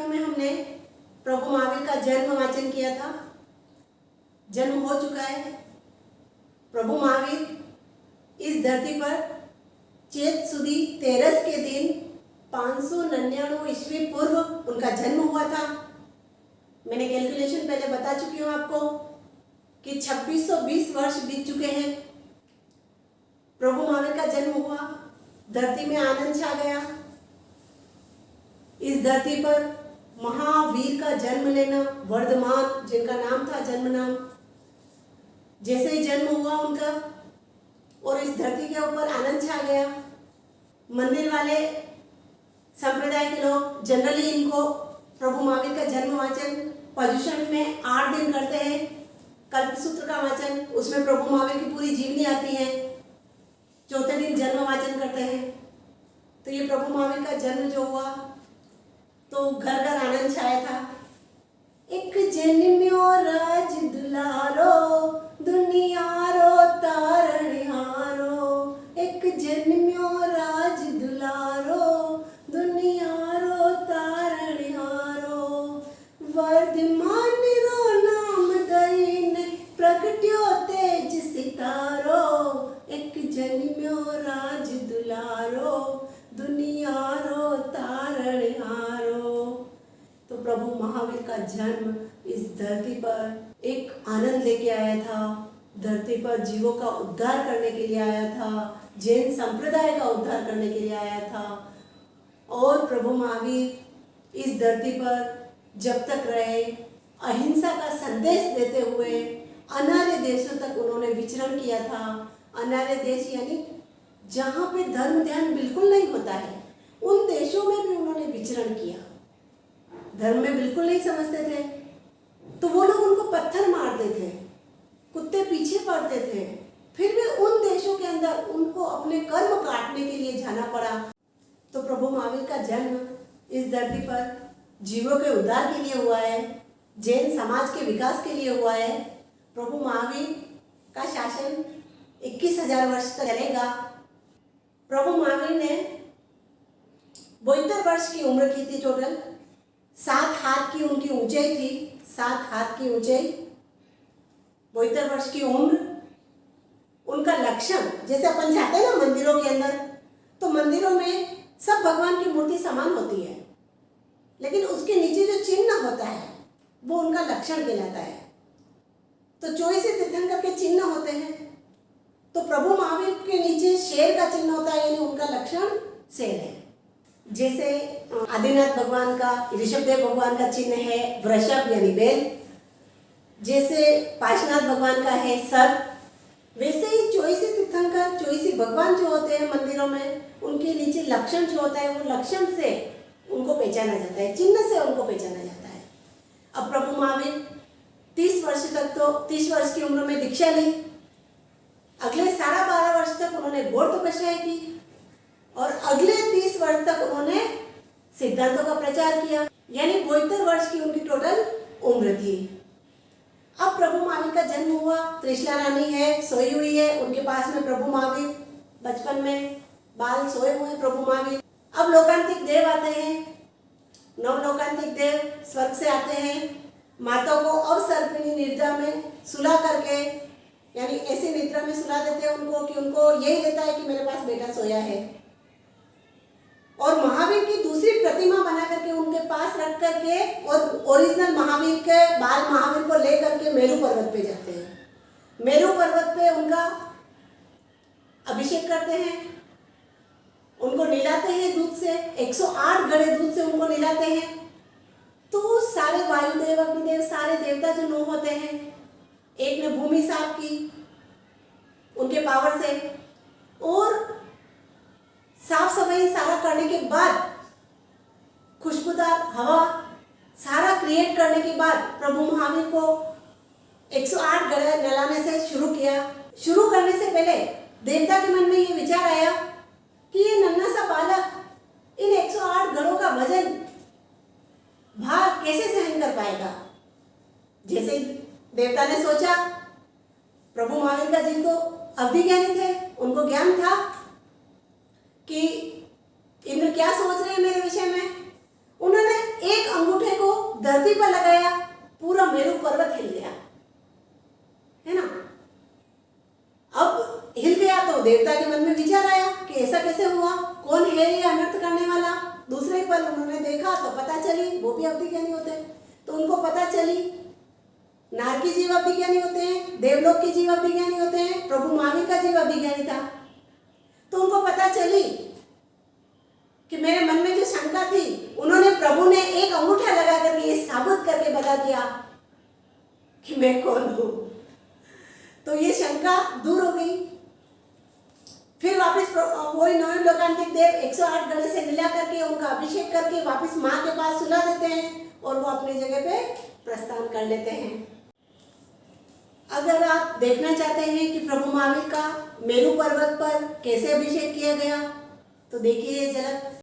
Video में हमने प्रभु महावीर का जन्म वाचन किया था। जन्म हो चुका है। प्रभु महावीर इस धरती पर चैत सुदी 13 के दिन 599 ईस्वी पूर्व उनका जन्म हुआ था। मैंने कैलकुलेशन पहले बता चुकी हूँ आपको कि 2620 वर्ष बीत चुके हैं। प्रभु महावीर का जन्म हुआ, धरती में आनंद छा गया। इस धरती पर महावीर का जन्म लेना, वर्धमान जिनका नाम था जन्म नाम, जैसे ही जन्म हुआ उनका और इस धरती के ऊपर आनंद छा गया। मंदिर वाले संप्रदाय के लोग जनरली इनको प्रभु महावीर का जन्म वाचन पर्युषण में 8 दिन करते हैं। कल्पसूत्र का वाचन, उसमें प्रभु महावीर की पूरी जीवनी आती है। चौथे दिन जन्म वाचन करते हैं। तो ये प्रभु महावीर का जन्म जो हुआ तो घर घर आनंद छाया था। एक जन्म्यो राज दुलारो, दुनिया रो तारणहारो। एक जन्म्यो राज दुलारो, दुनिया रो तारणहारो। वर्धमान रो नाम दईने, प्रगट्यो तेज सितारो। एक जन्म्यो राज दुलारो, दुनिया रो तारणहारो। तो प्रभु महावीर का जन्म इस धरती पर एक आनंद लेके आया था। धरती पर जीवों का उद्धार करने के लिए आया था, जैन संप्रदाय का उद्धार करने के लिए आया था। और प्रभु महावीर इस धरती पर जब तक रहे, अहिंसा का संदेश देते हुए अनार्य देशों तक उन्होंने विचरण किया था। अनार्य देश यानी जहाँ पे धर्म ध्यान बिल्कुल नहीं होता है, उन देशों में भी उन्होंने विचरण किया। धर्म में बिल्कुल नहीं समझते थे तो वो लोग उनको पत्थर मारते थे, कुत्ते पीछे पड़ते थे, फिर भी उन देशों के अंदर उनको अपने कर्म काटने के लिए जाना पड़ा। तो प्रभु महावीर का जन्म इस धरती पर जीवों के उद्धार के लिए हुआ है, जैन समाज के विकास के लिए हुआ है। प्रभु महावीर का शासन 21,000 वर्ष तक चलेगा। प्रभु महावीर ने 72 वर्ष की उम्र की थी टोटल। 7 हाथ की उनकी ऊंचाई थी, 7 हाथ की ऊंचाई, 72 वर्ष की उम्र। उनका लक्षण, जैसे अपन जाते हैं ना मंदिरों के अंदर, तो मंदिरों में सब भगवान की मूर्ति समान होती है, लेकिन उसके नीचे जो चिन्ह होता है वो उनका लक्षण कहलाता है। तो 24 तीर्थंकर के चिन्ह होते हैं, तो प्रभु महावीर के नीचे शेर का चिन्ह होता है, यानी उनका लक्षण शेर है। जैसे आदिनाथ भगवान का, ऋषभदेव भगवान का चिन्ह है वृषभ यानी बैल, जैसे पार्श्वनाथ भगवान का है सर्प, वैसे ही 24 तीर्थंकर, 24 भगवान जो होते हैं मंदिरों में, उनके नीचे लक्षण जो होता है वो लक्षण से उनको पहचाना जाता है, चिन्ह से उनको पहचाना जाता है। अब प्रभु महावीर 30 वर्ष तक, तो 30 वर्ष की उम्र में दीक्षा ली। अगले 12.5 वर्ष तक उन्होंने घोर तपस्या की और अगले 30 वर्ष तक उन्होंने सिद्धांतों का प्रचार किया, यानी 72 वर्ष की उनकी टोटल उम्र थी। अब प्रभु महावीर का जन्म हुआ, त्रिशला रानी है, सोई हुई है, उनके पास में प्रभु महावीर बचपन में बाल सोए हुए प्रभु महावीर। अब लोकांतिक देव आते हैं, नवलोकांतिक देव स्वर्ग से आते हैं, माता को अवसर्पिणी निद्रा में सुला करके, यानी ऐसी निद्रा में सुला देते हैं उनको कि उनको यही रहता है कि मेरे पास बेटा सोया है। और महावीर की दूसरी प्रतिमा बना करके उनके पास रख करके और ओरिजिनल महावीर के बाल महावीर को ले करके मेरू पर्वत पे जाते हैं। मेरू पर्वत पे उनका अभिषेक करते हैं, उनको नहलाते हैं दूध से, 108 घड़े दूध से उनको नहलाते हैं। तो सारे वायुदेव, अग्निदेव, सारे देवता जो 9 होते हैं, एक ने भूमि साफ की उनके पावर से, और साफ सफाई सारा करने के बाद, खुशबूदार हवा सारा क्रिएट करने के बाद प्रभु महावीर को 108 घड़े नहलाने से शुरू किया। शुरू करने से पहले देवता के मन में ये विचार आया कि ये नन्हा सा बालक इन 108 घड़ों का वजन, भार कैसे सहन कर पाएगा। जैसे देवता ने सोचा, प्रभु महावीर का जी तो अवधि ज्ञानी थे, उनको ज्ञान था कि इंद्र क्या सोच रहे हैं मेरे विषय में। उन्होंने एक अंगूठा धरती पर लगाया, पूरा मेरू पर्वत हिल गया, है ना। अब हिल गया तो देवता के मन में विचार आया कि ऐसा कैसे हुआ, कौन है ये अनर्थ करने वाला। दूसरे पल उन्होंने देखा तो पता चली, वो भी अवधि ज्ञानी होते हैं, तो उनको पता चली नार की जीव अवधि ज्ञानी होते हैं, देवलोक की जीव अवधि ज्ञानी होते हैं, प्रभु महावीर का जीव अवधि ज्ञानी था। तो उनको पता चली कि मेरे मन में जो शंका थी, उन्होंने प्रभु ने एक अंगूठा लगा करके ये साबित करके बता दिया कि मैं कौन हूं। तो ये शंका दूर हो गई। फिर वापस वही नवीन लोकांतिक देव 108 गणेश से मिला करके उनका अभिषेक करके वापस माँ के पास सुला देते हैं और वो अपनी जगह पे प्रस्थान कर लेते हैं। अगर आप देखना चाहते हैं कि प्रभु महावीर का मेरू पर्वत पर कैसे अभिषेक किया गया, तो देखिए ये झलक।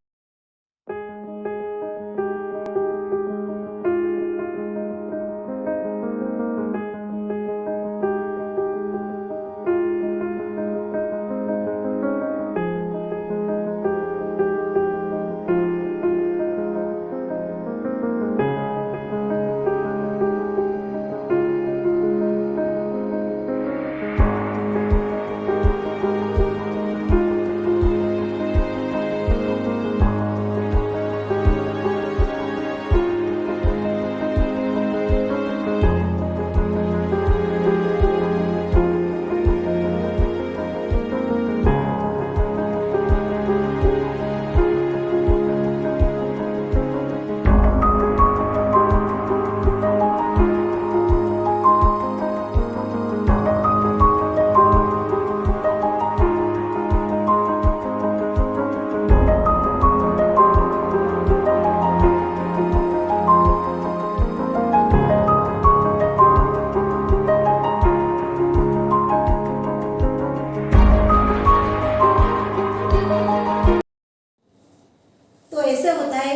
ऐसे होता है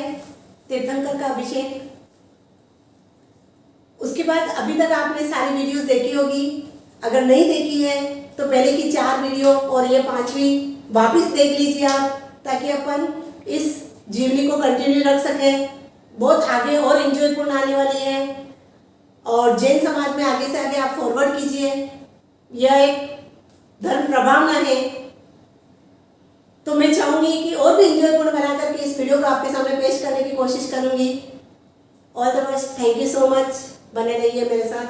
तीर्थंकर का अभिषेक। उसके बाद अभी तक आपने सारी वीडियोस देखी होगी, अगर नहीं देखी है तो पहले की 4 वीडियो और ये 5वीं वापस देख लीजिए आप, ताकि अपन इस जीवनी को कंटिन्यू रख सकें। बहुत आगे और एंजॉयपूर्ण आने वाली है और जैन समाज में आगे से आगे आप फॉरवर्ड कीजिए। यह एक धर्म प्रभावना है, तो मैं चाहूंगी कि और भी एंजॉयपूर्ण बना करके इस वीडियो को आपके सामने पेश करने की कोशिश करूंगी। All the best, thank you so much, बने रहिए मेरे साथ।